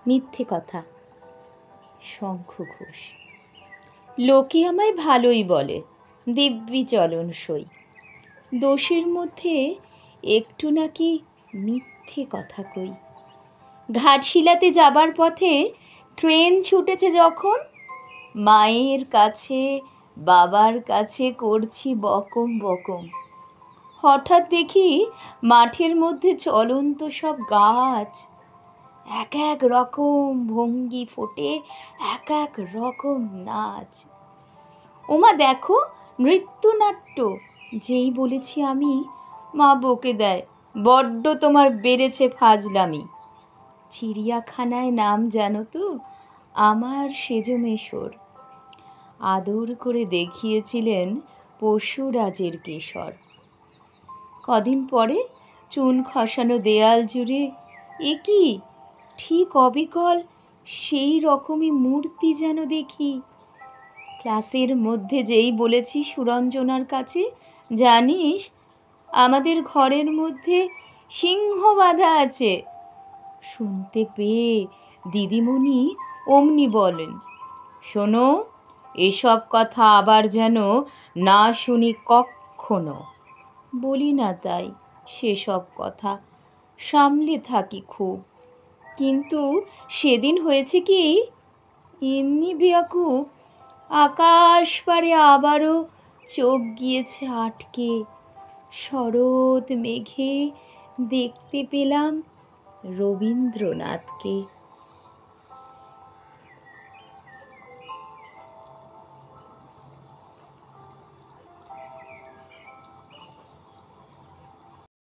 মিথ্যে কথা। শঙ্খ ঘোষ। লোকে আমায় ভালোই বলে, দিব্যি চলন সই। দোষের মধ্যে একটু নাকি মিথ্যে কথা কই। ঘাটশিলাতে যাবার পথে ট্রেন ছুটেছে যখন, মায়ের কাছে বাবার কাছে করছি বকম বকম। হঠাৎ দেখি মাঠের মধ্যে চলন্ত সব গাছ, এক এক রকম ভঙ্গি ফোটে, এক এক রকম নাচ। ওমা দেখো নৃত্যনাট্য। যেই বলেছি আমি, মা বকে দেয়, বড্ড তোমার বেড়েছে ফাজলামি। চিড়িয়াখানায় নাম জানো তো আমার সেজমেশর। আদর করে দেখিয়েছিলেন পশুরাজের কেশর। কদিন পরে চুন খসানো দেয়াল জুড়ে এ কি ঠিক অবিকল সেই রকমই মূর্তি যেন দেখি। ক্লাসের মধ্যে যেই বলেছি সুরঞ্জনার কাছে, জানিস আমাদের ঘরের মধ্যে সিংহ বাঁধা আছে, শুনতে পেয়ে দিদিমণি অমনি বলেন, শোনো এসব কথা আবার যেন না শুনি কক্ষনো। বলি না তাই সেসব কথা, সামলে থাকি খুব। কিন্তু সেদিন হয়েছে কি, এমনি বেয়াকুব, আকাশ পারে আবারও চোখ গিয়েছে আটকে। শরৎ মেঘে দেখতে পেলাম রবীন্দ্রনাথকে।